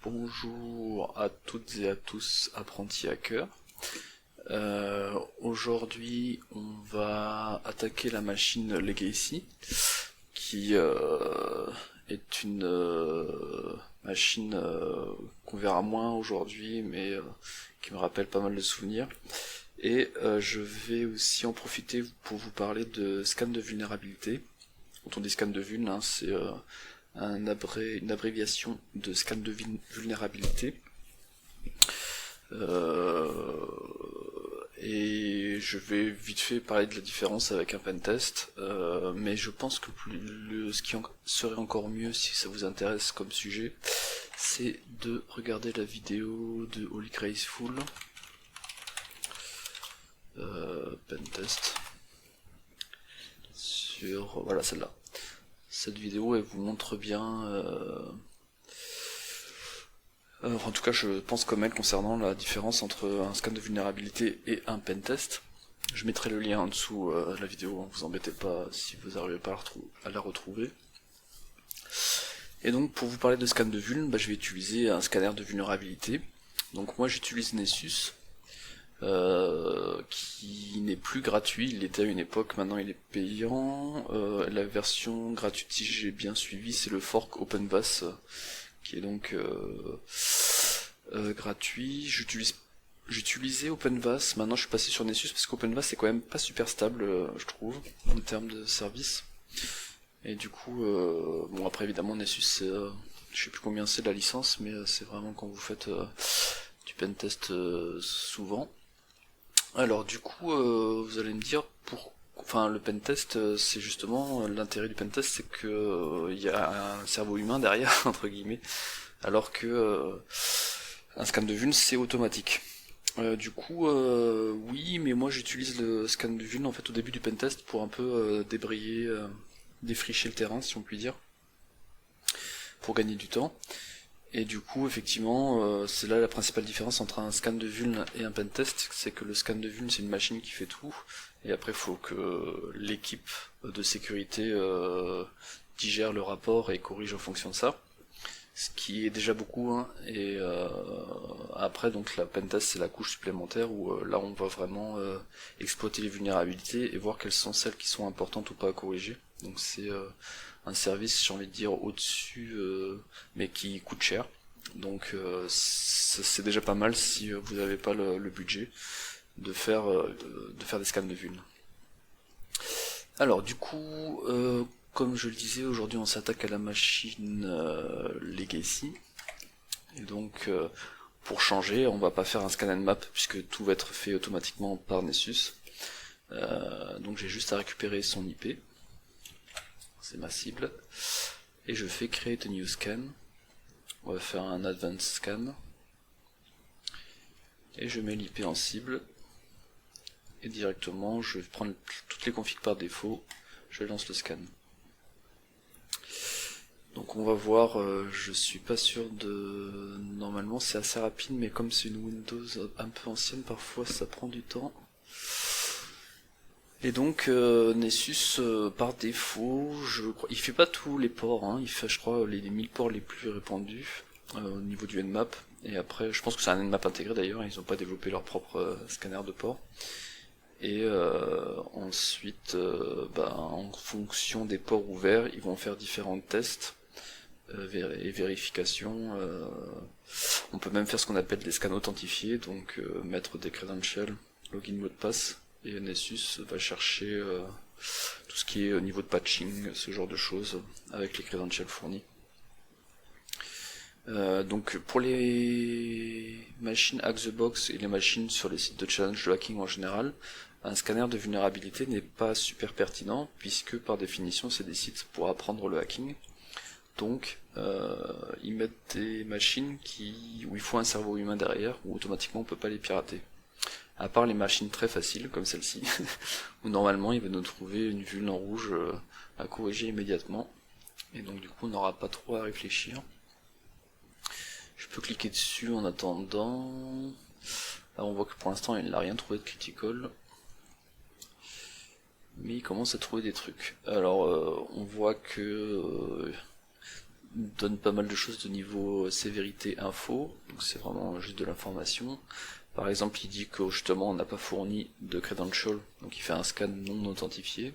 Bonjour à toutes et à tous apprentis hackers. Aujourd'hui on va attaquer la machine Legacy qui est une machine qu'on verra moins aujourd'hui mais qui me rappelle pas mal de souvenirs. Et je vais aussi en profiter pour vous parler de scan de vulnérabilité. Quand on dit scan de vuln, c'est une abréviation de scan de vulnérabilité. Et je vais vite fait parler de la différence avec un pentest, mais je pense que ce qui serait encore mieux si ça vous intéresse comme sujet, c'est de regarder la vidéo de Holy Graceful, pentest, sur, voilà celle-là. Cette vidéo elle vous montre bien, en tout cas je pense comme elle concernant la différence entre un scan de vulnérabilité et un pentest. Je mettrai le lien en dessous de la vidéo, vous embêtez pas si vous n'arrivez pas à la retrouver. Et donc pour vous parler de scan de vuln, je vais utiliser un scanner de vulnérabilité. Donc moi j'utilise Nessus, qui n'est plus gratuit, il l'était à une époque, maintenant il est payant. La version gratuite, si j'ai bien suivi, c'est le fork OpenVAS, qui est donc gratuit. J'utilisais OpenVAS, maintenant je suis passé sur Nessus parce qu'OpenVAS c'est quand même pas super stable, je trouve, en termes de service. Et du coup, bon après évidemment Nessus c'est, je sais plus combien c'est de la licence, mais c'est vraiment quand vous faites du pentest souvent. Alors du coup, vous allez me dire, enfin le pentest, c'est justement, l'intérêt du pentest c'est que il y a un cerveau humain derrière, entre guillemets, alors que un scan de vuln c'est automatique. Du coup, oui, mais moi j'utilise le scan de vuln en fait au début du pentest pour un peu défricher le terrain, si on peut dire, pour gagner du temps. Et du coup, effectivement, c'est là la principale différence entre un scan de vuln et un pentest, c'est que le scan de vuln c'est une machine qui fait tout, et après il faut que l'équipe de sécurité digère le rapport et corrige en fonction de ça, ce qui est déjà beaucoup, hein. Et après donc la pentest c'est la couche supplémentaire où là on va vraiment exploiter les vulnérabilités et voir quelles sont celles qui sont importantes ou pas à corriger. Donc c'est un service, j'ai envie de dire, au-dessus, mais qui coûte cher. Donc c'est déjà pas mal si vous n'avez pas le budget de faire des scans de vuln. Alors du coup, comme je le disais, aujourd'hui on s'attaque à la machine Legacy. Et donc pour changer, on va pas faire un scan and map puisque tout va être fait automatiquement par Nessus. Donc j'ai juste à récupérer son IP. C'est ma cible, et je fais create a new scan. On va faire un advanced scan, et je mets l'IP en cible, et directement je vais prendre toutes les configs par défaut, je lance le scan. Donc on va voir, je suis pas sûr de... Normalement c'est assez rapide, mais comme c'est une Windows un peu ancienne, parfois ça prend du temps. Et donc Nessus par défaut, il fait pas tous les ports, hein. Il fait je crois les 1000 ports les plus répandus au niveau du Nmap, et après je pense que c'est un Nmap intégré d'ailleurs, ils n'ont pas développé leur propre scanner de port. Et ensuite, en fonction des ports ouverts, ils vont faire différents tests et vérifications. On peut même faire ce qu'on appelle des scans authentifiés, donc mettre des credentials, login, mot de passe. Et Nessus va chercher tout ce qui est au niveau de patching, ce genre de choses, avec les credentials fournis. Donc pour les machines Hack the Box et les machines sur les sites de challenge de hacking en général, un scanner de vulnérabilité n'est pas super pertinent, puisque par définition c'est des sites pour apprendre le hacking. Donc ils mettent des machines où il faut un cerveau humain derrière, où automatiquement on peut pas les pirater. À part les machines très faciles, comme celle-ci, où normalement il va nous trouver une vulne en rouge à corriger immédiatement, et donc du coup on n'aura pas trop à réfléchir. Je peux cliquer dessus en attendant. Là on voit que pour l'instant il n'a rien trouvé de critical, mais il commence à trouver des trucs. Alors on voit que donne pas mal de choses de niveau sévérité info, donc c'est vraiment juste de l'information. Par exemple, il dit que justement on n'a pas fourni de credential, donc il fait un scan non authentifié.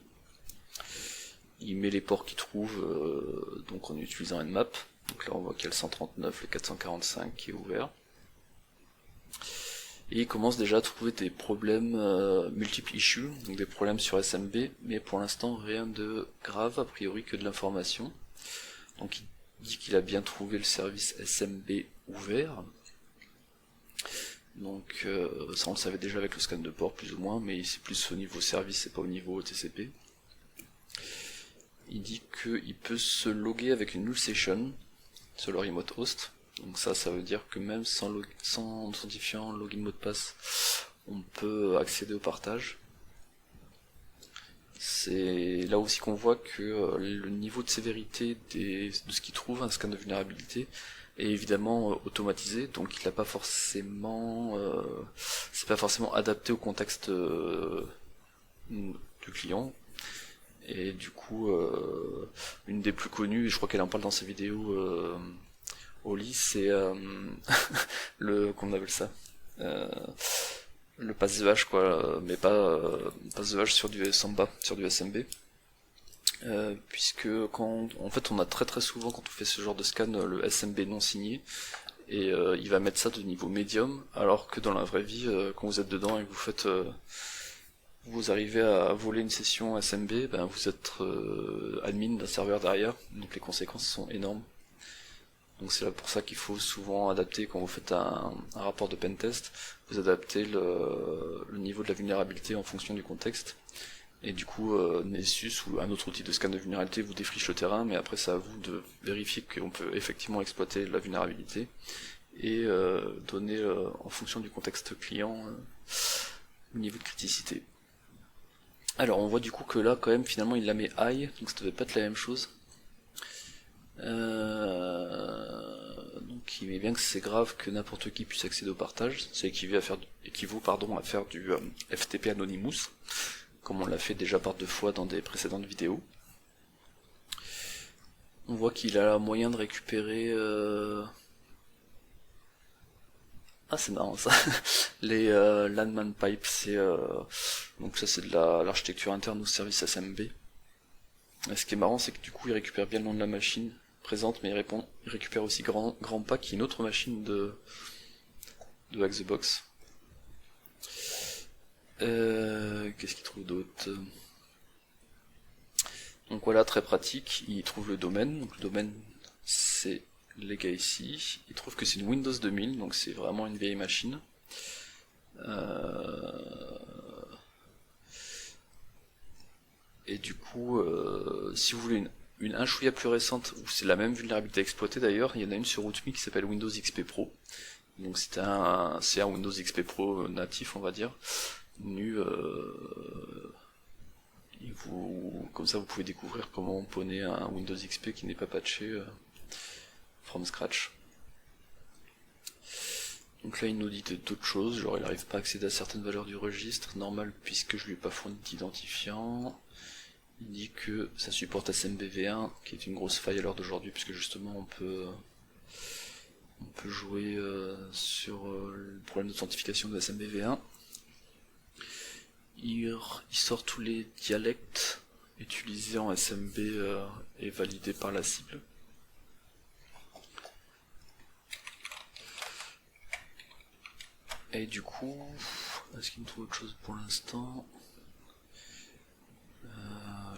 Il met les ports qu'il trouve donc en utilisant Nmap. Donc là on voit qu'il y a le 139, le 445 qui est ouvert. Et il commence déjà à trouver des problèmes multiple issues, donc des problèmes sur SMB, mais pour l'instant rien de grave, a priori que de l'information. Donc il dit qu'il a bien trouvé le service SMB ouvert. Donc ça on le savait déjà avec le scan de port plus ou moins, mais c'est plus au niveau service et pas au niveau TCP. Il dit qu'il peut se loguer avec une null session sur le remote host. Donc ça veut dire que même sans authentifiant, login mot de passe, on peut accéder au partage. C'est là aussi qu'on voit que le niveau de sévérité de ce qu'il trouve, un scan de vulnérabilité, est évidemment automatisé, donc il n'a pas forcément, c'est pas forcément adapté au contexte du client. Et du coup, une des plus connues, et je crois qu'elle en parle dans sa vidéo Oli, c'est qu'on appelle ça le pass de hash quoi, mais pas pass de hash sur du Samba, sur du SMB. Puisque en fait on a très souvent quand on fait ce genre de scan le SMB non signé et il va mettre ça de niveau médium, alors que dans la vraie vie quand vous êtes dedans et que vous arrivez à voler une session SMB, ben vous êtes admin d'un serveur derrière, donc les conséquences sont énormes. Donc c'est là pour ça qu'il faut souvent adapter, quand vous faites un rapport de pentest, vous adaptez le niveau de la vulnérabilité en fonction du contexte. Et du coup, Nessus ou un autre outil de scan de vulnérabilité vous défriche le terrain, mais après c'est à vous de vérifier qu'on peut effectivement exploiter la vulnérabilité et donner en fonction du contexte client le niveau de criticité. Alors on voit du coup que là quand même finalement il la met high, donc ça devait pas être la même chose. Donc il met bien que c'est grave que n'importe qui puisse accéder au partage, c'est équivaut à faire du FTP Anonymous, comme on l'a fait déjà par 2 fois dans des précédentes vidéos. On voit qu'il a moyen de récupérer... Ah c'est marrant ça, les Landman Pipes, donc ça c'est de l'architecture interne au service SMB. Et ce qui est marrant c'est que du coup il récupère bien le nom de la machine présente, mais il récupère aussi Grandpa qui est une autre machine de Hack the Box. Qu'est-ce qu'il trouve d'autre? Donc voilà, très pratique, il trouve le domaine, donc le domaine c'est Legacy, il trouve que c'est une Windows 2000, donc c'est vraiment une vieille machine. Et du coup, si vous voulez une inchouïa plus récente, où c'est la même vulnérabilité exploitée d'ailleurs, il y en a une sur Rootme qui s'appelle Windows XP Pro. Donc c'est un Windows XP Pro natif, on va dire. Comme ça vous pouvez découvrir comment on poney un Windows XP qui n'est pas patché from scratch. Donc là il nous dit d'autres choses, genre il n'arrive pas à accéder à certaines valeurs du registre, normal puisque je lui ai pas fourni d'identifiant. Il dit que ça supporte SMBv1, qui est une grosse faille à l'heure d'aujourd'hui, puisque justement on peut jouer sur le problème d'authentification de SMBv1. Il sort tous les dialectes utilisés en SMB et validés par la cible. Et du coup, est-ce qu'il me trouve autre chose pour l'instant?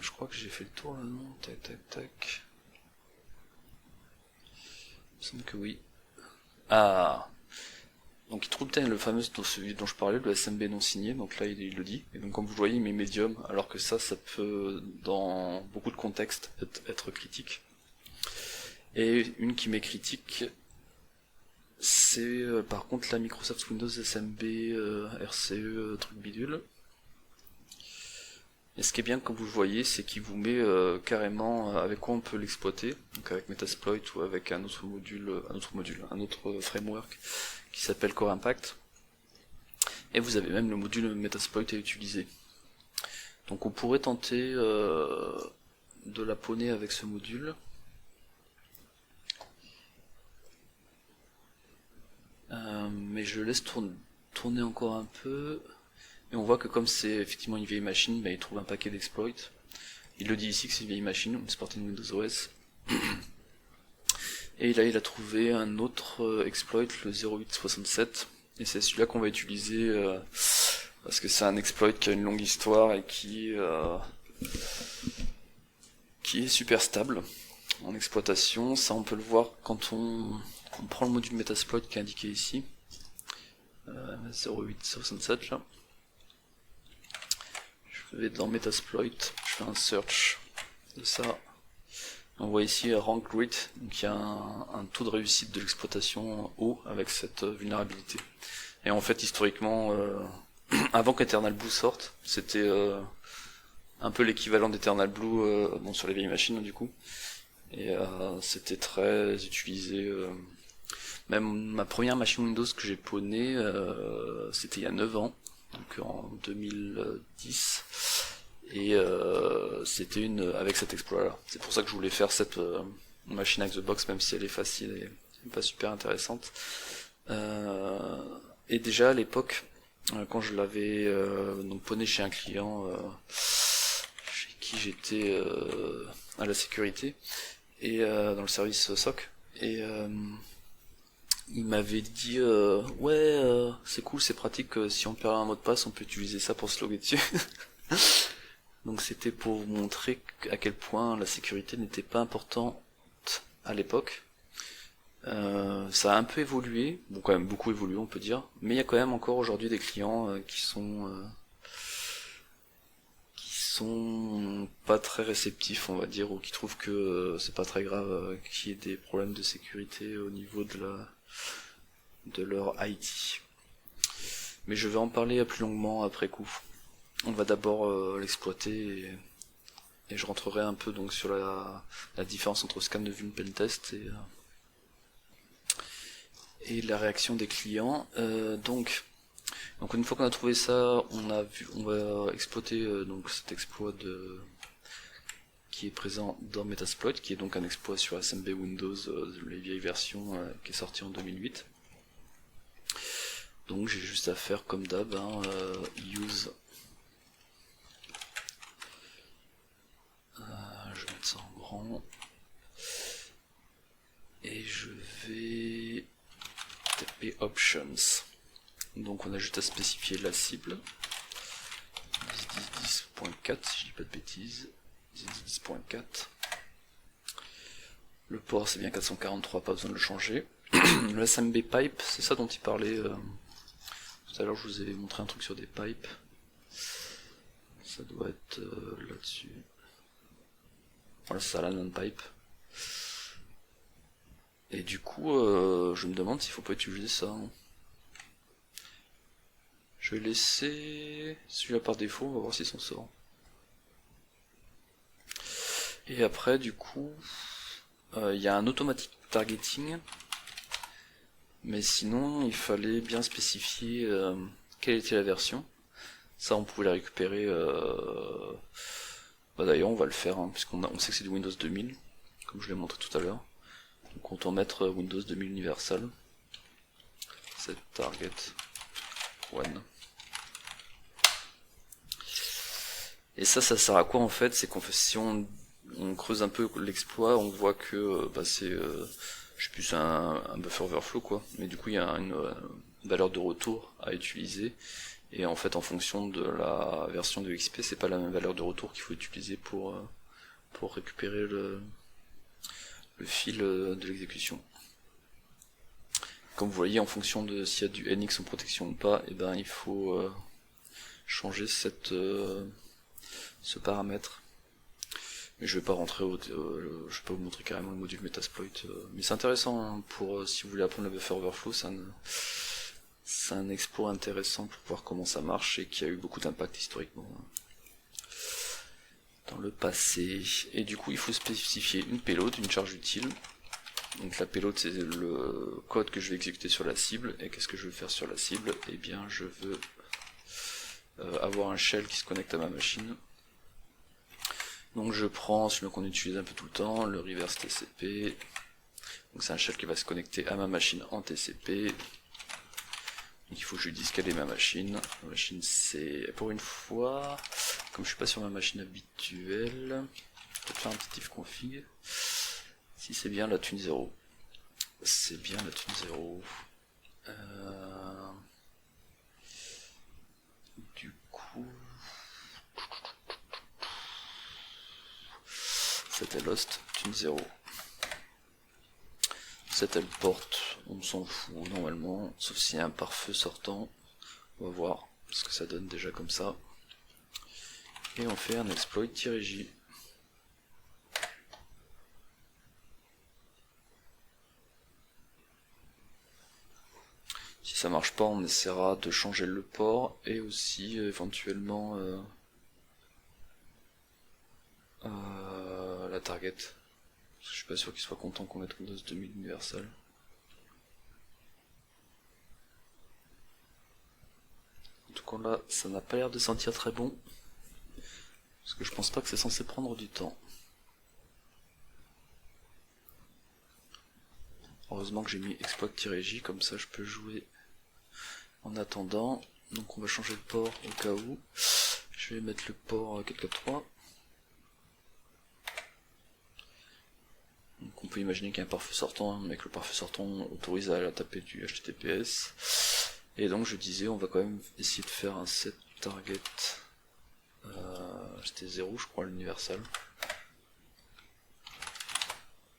Je crois que j'ai fait le tour là, non? Tac. Il me semble que oui. Ah! Donc il trouve bien le fameux, celui dont je parlais, le SMB non signé, donc là il le dit. Et donc comme vous voyez il met médium, alors que ça peut, dans beaucoup de contextes, être critique. Et une qui met critique, c'est par contre la Microsoft Windows SMB RCE truc bidule. Et ce qui est bien, comme vous le voyez, c'est qu'il vous met carrément avec quoi on peut l'exploiter, donc avec Metasploit ou avec un autre framework qui s'appelle Core Impact. Et vous avez même le module Metasploit à utiliser. Donc on pourrait tenter de la poney avec ce module. mais je laisse tourner encore un peu, et on voit que comme c'est effectivement une vieille machine, il trouve un paquet d'exploits. Il le dit ici que c'est une vieille machine, c'est porté de Windows OS. Et là il a trouvé un autre exploit, le 0867, et c'est celui-là qu'on va utiliser parce que c'est un exploit qui a une longue histoire et qui est super stable en exploitation. Ça on peut le voir quand on prend le module Metasploit qui est indiqué ici, 0867 là. Je vais dans Metasploit, je fais un search de ça. On voit ici rank rate, donc il y a un taux de réussite de l'exploitation haut avec cette vulnérabilité. Et en fait historiquement, avant qu'Eternal Blue sorte, c'était un peu l'équivalent d'Eternal Blue sur les vieilles machines du coup. Et c'était très utilisé. Même ma première machine Windows que j'ai poney, c'était il y a 9 ans, donc en 2010. Et c'était avec cet exploit là. C'est pour ça que je voulais faire cette machine avec the box, même si elle est facile et pas super intéressante. Et déjà à l'époque, quand je l'avais donc poney chez un client chez qui j'étais à la sécurité et dans le service SOC, et il m'avait dit ouais c'est cool, c'est pratique, si on perd un mot de passe on peut utiliser ça pour se loguer dessus. Donc c'était pour vous montrer à quel point la sécurité n'était pas importante à l'époque. Ça a un peu évolué, bon quand même beaucoup évolué on peut dire, mais il y a quand même encore aujourd'hui des clients qui sont pas très réceptifs on va dire, ou qui trouvent que c'est pas très grave qu'il y ait des problèmes de sécurité au niveau de leur IT. Mais je vais en parler plus longuement après coup. On va d'abord l'exploiter et je rentrerai un peu donc sur la différence entre scan de vuln pentest et la réaction des clients. Donc une fois qu'on a trouvé ça, on va exploiter donc cet exploit qui est présent dans Metasploit, qui est donc un exploit sur SMB Windows, les vieilles versions, qui est sorti en 2008. Donc j'ai juste à faire comme d'hab, use. Je vais mettre ça en grand. Et je vais taper options. Donc on a juste à spécifier la cible. 10.10.4 si je dis pas de bêtises. 10.10.4. Le port c'est bien 443, pas besoin de le changer. Le SMB pipe, c'est ça dont il parlait. Tout à l'heure je vous ai montré un truc sur des pipes. Ça doit être là-dessus. Voilà, c'est ça la non-pipe. Et du coup, je me demande s'il faut pas utiliser ça. Je vais laisser celui-là par défaut, on va voir s'il s'en sort. Et après, du coup, il y a un automatic targeting. Mais sinon, il fallait bien spécifier quelle était la version. Ça, on pouvait la récupérer. D'ailleurs, on va le faire, puisqu'on sait que c'est du Windows 2000, comme je l'ai montré tout à l'heure. Donc, on peut mettre Windows 2000 Universal. Set target 1. Et ça sert à quoi en fait? C'est qu'en fait, si on creuse un peu l'exploit, on voit que c'est, je sais plus, un buffer overflow quoi. Mais du coup, il y a une valeur de retour à utiliser. Et en fait, en fonction de la version de XP, c'est pas la même valeur de retour qu'il faut utiliser pour récupérer le fil de l'exécution. Comme vous voyez, en fonction de s'il y a du NX en protection ou pas, et il faut changer ce paramètre. Mais je vais pas rentrer je vais pas vous montrer carrément le module Metasploit, mais c'est intéressant pour si vous voulez apprendre le buffer overflow, c'est un exploit intéressant pour voir comment ça marche et qui a eu beaucoup d'impact historiquement dans le passé. Et du coup, il faut spécifier une payload, une charge utile. Donc la payload, c'est le code que je vais exécuter sur la cible. Et qu'est-ce que je veux faire sur la cible? Eh bien, je veux avoir un shell qui se connecte à ma machine. Donc je prends celui qu'on utilise un peu tout le temps, le reverse TCP. Donc c'est un shell qui va se connecter à ma machine en TCP. Il faut que je lui dise quelle est ma machine. Ma machine c'est, pour une fois, comme je suis pas sur ma machine habituelle, je vais peut-être faire un petit if config. Si c'est bien la thune 0. C'est bien la thune 0. Du coup... C'était Lost, thune 0. Cette porte, on s'en fout normalement, sauf s'il y a un pare-feu sortant. On va voir ce que ça donne déjà comme ça. Et on fait un exploit-j. Si ça marche pas, on essaiera de changer le port et aussi éventuellement la target. Je suis pas sûr qu'il soit content qu'on mette Windows 2000 Universal. En tout cas là, ça n'a pas l'air de sentir très bon. Parce que je pense pas que c'est censé prendre du temps. Heureusement que j'ai mis exploit-j, comme ça je peux jouer en attendant. Donc on va changer le port au cas où. Je vais mettre le port 443. Donc on peut imaginer qu'il y a un pare-feu sortant, mais que le pare-feu sortant autorise à taper du HTTPS. Et donc je disais, on va quand même essayer de faire un set target. C'était 0 je crois l'universal.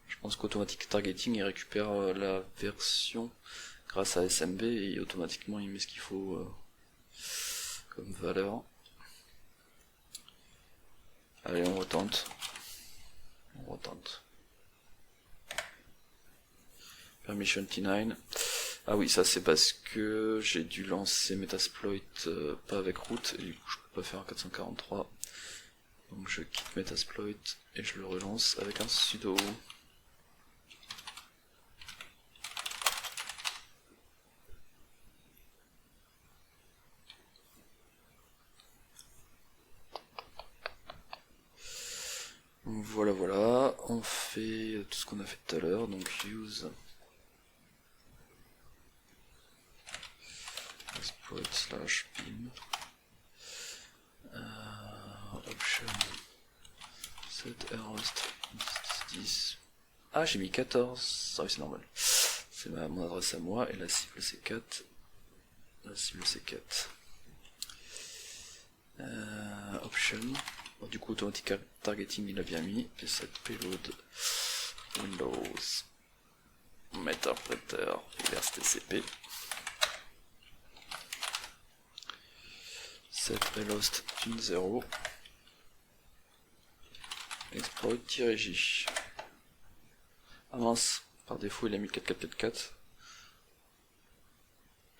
Je pense qu'automatic targeting il récupère la version grâce à SMB et automatiquement il met ce qu'il faut comme valeur. Allez, on retente. On retente. Permission T9. Ah oui, ça c'est parce que j'ai dû lancer Metasploit pas avec root et du coup je peux pas faire un 443. Donc je quitte Metasploit et je le relance avec un sudo. Voilà, voilà, on fait tout ce qu'on a fait tout à l'heure, donc use exploit slash bin option set host 10. Ah, j'ai mis 14, ah oui, c'est normal, c'est mon adresse à moi, et la cible c'est 4, la cible c'est 4. Option. Bon, du coup, automatic targeting il a bien mis. Et cette payload Windows Meterpreter TCP. Set host thune 0. Exploit-j. Ah mince, par défaut il a mis 4444.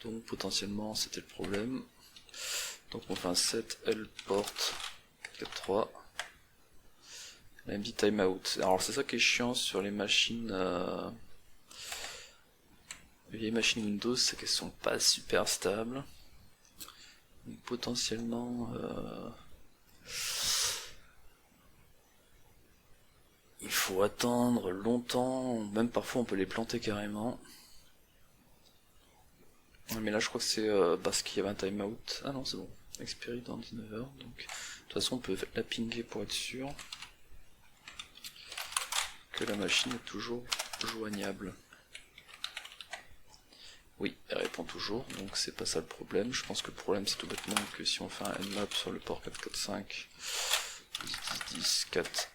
Donc potentiellement c'était le problème. Donc on fait un set L port 443. Là il me dit timeout. Alors c'est ça qui est chiant sur les machines les vieilles machines Windows, c'est qu'elles sont pas super stables. Donc potentiellement il faut attendre longtemps, même parfois on peut les planter carrément. Mais là je crois que c'est parce qu'il y avait un timeout. Ah non c'est bon, expiry dans 19h, donc de toute façon on peut la pinguer pour être sûr que la machine est toujours joignable. Oui, elle répond toujours, donc c'est pas ça le problème. Je pense que le problème c'est tout bêtement que si on fait un nmap sur le port 445 10 4,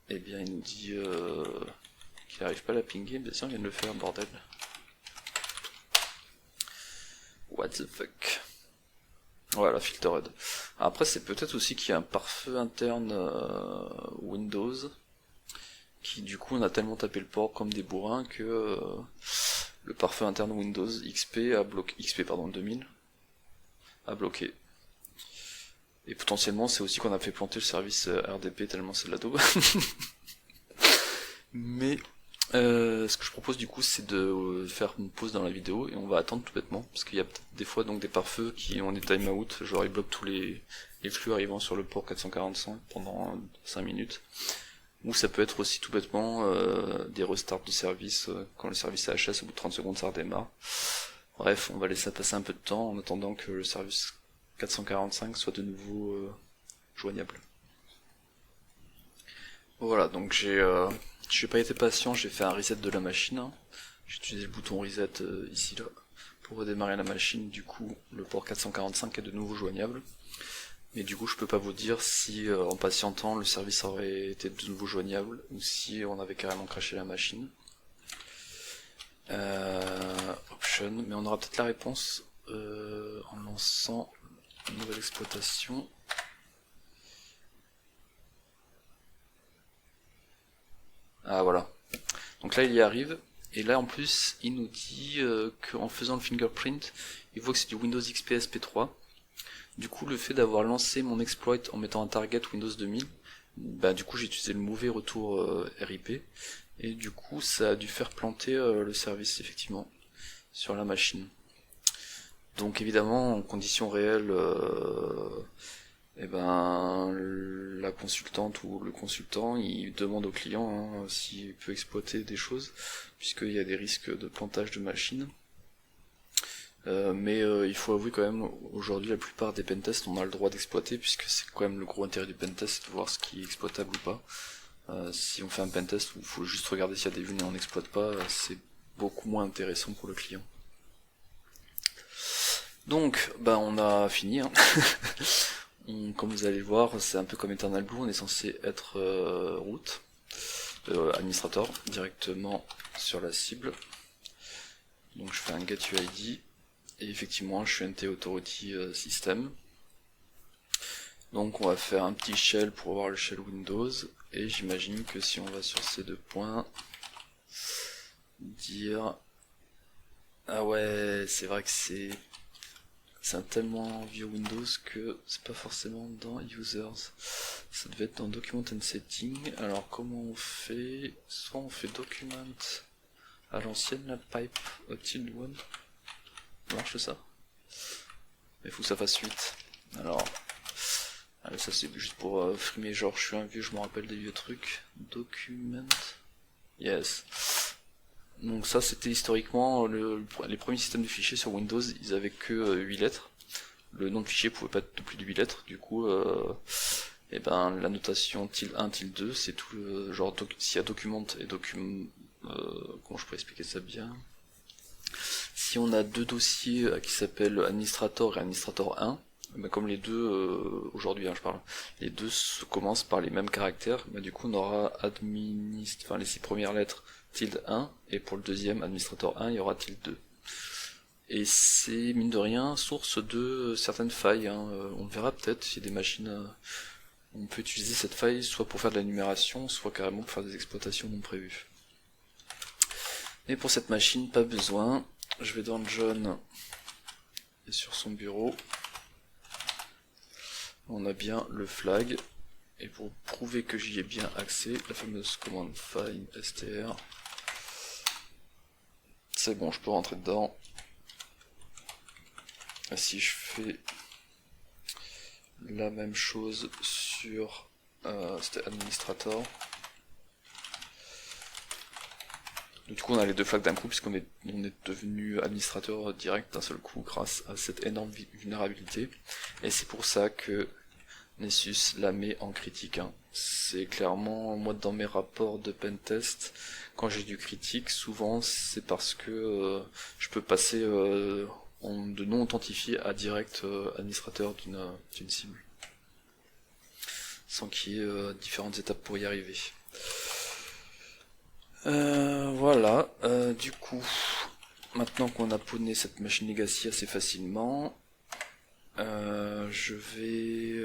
et bien il nous dit qu'il n'arrive pas à la pinguer, mais si on vient de le faire, bordel. What the fuck. Voilà, filtered. Après c'est peut-être aussi qu'il y a un pare-feu interne Windows, qui du coup on a tellement tapé le port comme des bourrins que le pare-feu interne Windows XP a bloqué, XP pardon 2000 a bloqué. Et potentiellement c'est aussi qu'on a fait planter le service RDP tellement c'est de la daube. Mais ce que je propose du coup c'est de faire une pause dans la vidéo et on va attendre tout bêtement parce qu'il y a peut-être des fois donc des pare-feux qui ont des timeout, genre ils bloquent tous les flux arrivant sur le port 445 pendant 5 minutes. ou ça peut être aussi tout bêtement des restarts de service, quand le service est HS, au bout de 30 secondes ça redémarre. Bref, on va laisser passer un peu de temps en attendant que le service 445 soit de nouveau joignable. Voilà, donc j'ai pas été patient, j'ai fait un reset de la machine, hein. J'ai utilisé le bouton reset ici là pour redémarrer la machine. Du coup le port 445 est de nouveau joignable, mais du coup je peux pas vous dire si en patientant le service aurait été de nouveau joignable ou si on avait carrément crashé la machine. Option, mais on aura peut-être la réponse en lançant une nouvelle exploitation. Ah voilà, donc là il y arrive, et là en plus il nous dit qu'en faisant le fingerprint, il voit que c'est du Windows XP SP3. Du coup le fait d'avoir lancé mon exploit en mettant un target Windows 2000, bah du coup j'ai utilisé le mauvais retour RIP, et du coup ça a dû faire planter le service effectivement sur la machine. Donc évidemment en conditions réelles, et ben la consultante ou le consultant il demande au client s'il peut exploiter des choses, puisqu'il y a des risques de plantage de machines. Mais il faut avouer quand même, aujourd'hui la plupart des pentests on a le droit d'exploiter, puisque c'est quand même le gros intérêt du pentest, c'est de voir ce qui est exploitable ou pas. Si on fait un pentest où il faut juste regarder s'il y a des vulnes et on n'exploite pas, c'est beaucoup moins intéressant pour le client. Donc bah on a fini, hein. Comme vous allez le voir, c'est un peu comme Eternal Blue, on est censé être root, administrateur, directement sur la cible. Donc je fais un get UID, et effectivement je suis NT Authority System. Donc on va faire un petit shell pour voir le shell Windows, et j'imagine que si on va sur ces deux points, dire... Ah ouais, c'est vrai que c'est un tellement vieux Windows que c'est pas forcément dans Users. Ça devait être dans Document and Setting. Alors comment on fait? Soit on fait Document à l'ancienne, la pipe tilde one. Marche ça? Mais faut que ça fasse 8. Alors, allez, ça c'est juste pour frimer, genre je suis un vieux, je me rappelle des vieux trucs. Document. Yes. Donc ça c'était historiquement les premiers systèmes de fichiers sur Windows, ils avaient que 8 lettres. Le nom de fichier pouvait pas être de plus de 8 lettres, du coup et ben la notation -1, -2, c'est tout le genre s'il y a document et document, comment je pourrais expliquer ça bien. Si on a deux dossiers qui s'appellent administrator et administrator 1, ben comme les deux aujourd'hui je parle, les deux commencent par les mêmes caractères, ben du coup on aura les 6 premières lettres -1, et pour le deuxième administrator 1 il y aura -2. Et c'est mine de rien source de certaines failles, hein. On le verra peut-être, il y a des machines on peut utiliser cette faille soit pour faire de la numération, soit carrément pour faire des exploitations non prévues. Mais pour cette machine pas besoin, je vais dans John et sur son bureau on a bien le flag, et pour prouver que j'y ai bien accès, la fameuse commande find str. C'est bon, je peux rentrer dedans. Et si je fais la même chose sur c'était administrator. Du coup on a les deux flags d'un coup, puisqu'on est devenu administrateur direct d'un seul coup grâce à cette énorme vulnérabilité. Et c'est pour ça que Nessus la met en critique, hein. C'est clairement, moi dans mes rapports de pentest, quand j'ai du critique, souvent c'est parce que je peux passer de non authentifié à direct administrateur d'une cible, sans qu'il y ait différentes étapes pour y arriver. Voilà, du coup, maintenant qu'on a poney cette machine legacy assez facilement, je vais...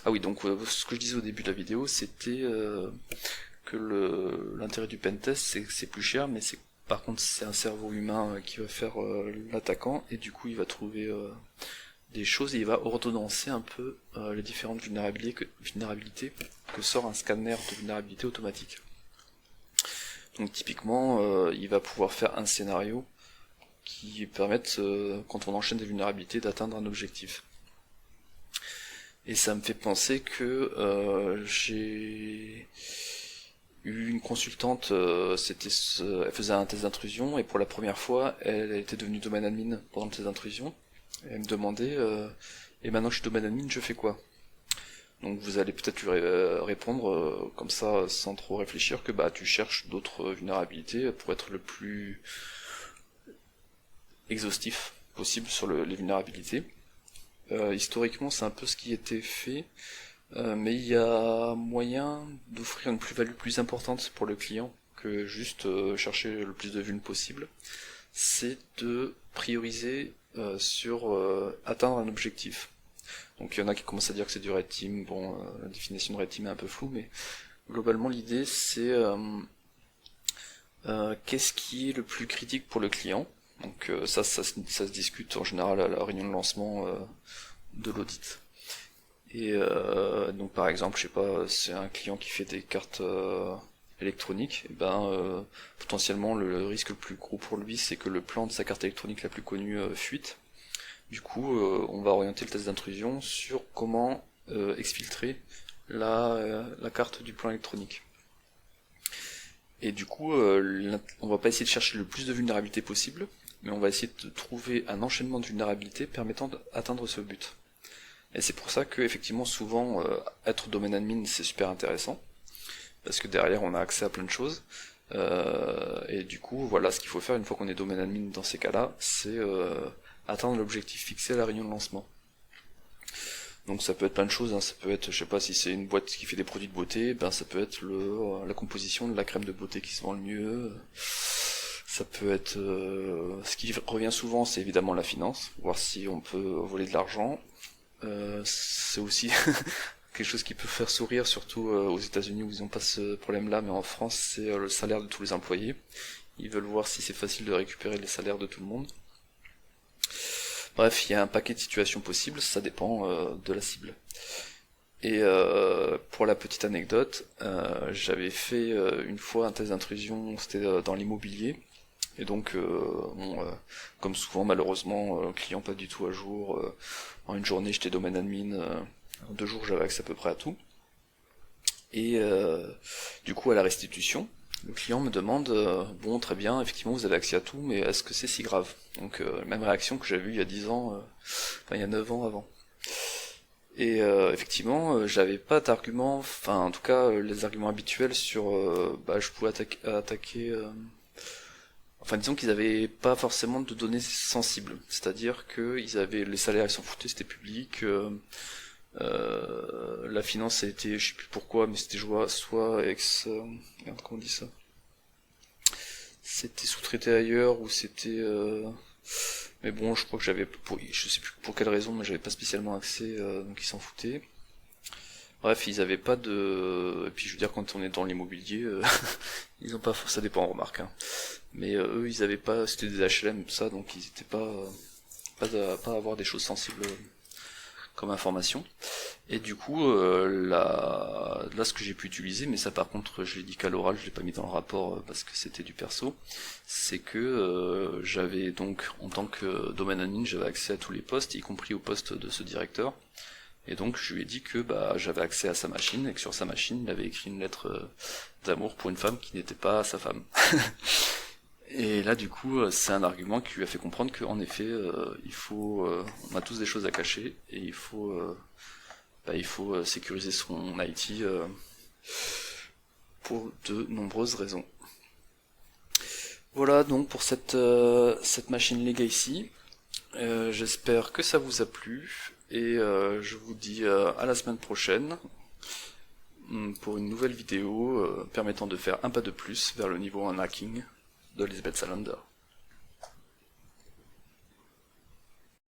Ah oui, donc ce que je disais au début de la vidéo, c'était que l'intérêt du pentest, c'est que c'est plus cher, mais par contre c'est un cerveau humain qui va faire l'attaquant, et du coup il va trouver des choses et il va ordonnancer un peu les différentes vulnérabilités que sort un scanner de vulnérabilité automatique. Donc typiquement, il va pouvoir faire un scénario qui permette, quand on enchaîne des vulnérabilités, d'atteindre un objectif. Et ça me fait penser que j'ai eu une consultante, elle faisait un test d'intrusion, et pour la première fois, elle était devenue domaine admin pendant le test d'intrusion. Et elle me demandait, et maintenant que je suis domaine admin, je fais quoi? Donc vous allez peut-être lui répondre comme ça, sans trop réfléchir, que bah tu cherches d'autres vulnérabilités pour être le plus exhaustif possible sur les vulnérabilités. Historiquement, c'est un peu ce qui était fait, mais il y a moyen d'offrir une plus-value plus importante pour le client que juste chercher le plus de vulnes possible. C'est de prioriser sur atteindre un objectif. Donc il y en a qui commencent à dire que c'est du red team. Bon, la définition de red team est un peu floue, mais globalement l'idée c'est qu'est-ce qui est le plus critique pour le client. Donc ça se discute en général à la réunion de lancement de l'audit. Et donc par exemple, je sais pas, c'est un client qui fait des cartes électroniques, et ben potentiellement le risque le plus gros pour lui, c'est que le plan de sa carte électronique la plus connue fuite. Du coup, on va orienter le test d'intrusion sur comment exfiltrer la carte du plan électronique. Et du coup, on va pas essayer de chercher le plus de vulnérabilités possible, mais on va essayer de trouver un enchaînement de vulnérabilités permettant d'atteindre ce but. Et c'est pour ça que, effectivement, souvent, être domaine admin, c'est super intéressant, parce que derrière, on a accès à plein de choses. Et du coup, voilà, ce qu'il faut faire une fois qu'on est domaine admin dans ces cas-là, c'est atteindre l'objectif fixé à la réunion de lancement. Donc ça peut être plein de choses, hein. Ça peut être, je sais pas, si c'est une boîte qui fait des produits de beauté, ben ça peut être la composition de la crème de beauté qui se vend le mieux. Ça peut être, ce qui revient souvent, c'est évidemment la finance, voir si on peut voler de l'argent. C'est aussi quelque chose qui peut faire sourire, surtout aux États-Unis où ils n'ont pas ce problème-là, mais en France, c'est le salaire de tous les employés. Ils veulent voir si c'est facile de récupérer les salaires de tout le monde. Bref, il y a un paquet de situations possibles, ça dépend de la cible. Et pour la petite anecdote, j'avais fait une fois un test d'intrusion, c'était dans l'immobilier. Et donc, comme souvent, malheureusement, client pas du tout à jour. En une journée, j'étais domaine admin. En 2 jours, j'avais accès à peu près à tout. Et du coup, à la restitution, le client me demande, bon, très bien, effectivement, vous avez accès à tout, mais est-ce que c'est si grave? Donc, même réaction que j'avais eue il y a 10 ans, enfin, il y a 9 ans avant. Et effectivement, j'avais pas d'arguments, enfin, en tout cas, les arguments habituels sur, je pouvais attaquer enfin, disons qu'ils avaient pas forcément de données sensibles. C'est-à-dire que ils avaient les salaires, ils s'en foutaient, c'était public. La finance a été, je sais plus pourquoi, mais c'était soit merde, comment on dit ça? C'était sous-traité ailleurs ou c'était. Mais bon, je crois que je sais plus pour quelle raison, mais j'avais pas spécialement accès, donc ils s'en foutaient. Bref, ils avaient pas de. Et puis je veux dire, quand on est dans l'immobilier, ils ont pas. Ça dépend, remarque. Hein. Mais eux, ils avaient pas. C'était des HLM, tout ça, donc ils étaient pas à avoir des choses sensibles comme information. Et du coup, là, ce que j'ai pu utiliser, mais ça par contre, je l'ai dit qu'à l'oral, je l'ai pas mis dans le rapport parce que c'était du perso, c'est que j'avais donc, en tant que domaine admin, j'avais accès à tous les postes, y compris au poste de ce directeur. Et donc je lui ai dit que j'avais accès à sa machine et que sur sa machine il avait écrit une lettre d'amour pour une femme qui n'était pas sa femme. Et là du coup c'est un argument qui lui a fait comprendre qu'en effet on a tous des choses à cacher et il faut sécuriser son IT pour de nombreuses raisons. Voilà donc pour cette machine Legacy. J'espère que ça vous a plu et je vous dis à la semaine prochaine pour une nouvelle vidéo permettant de faire un pas de plus vers le niveau en hacking de Lisbeth Salander.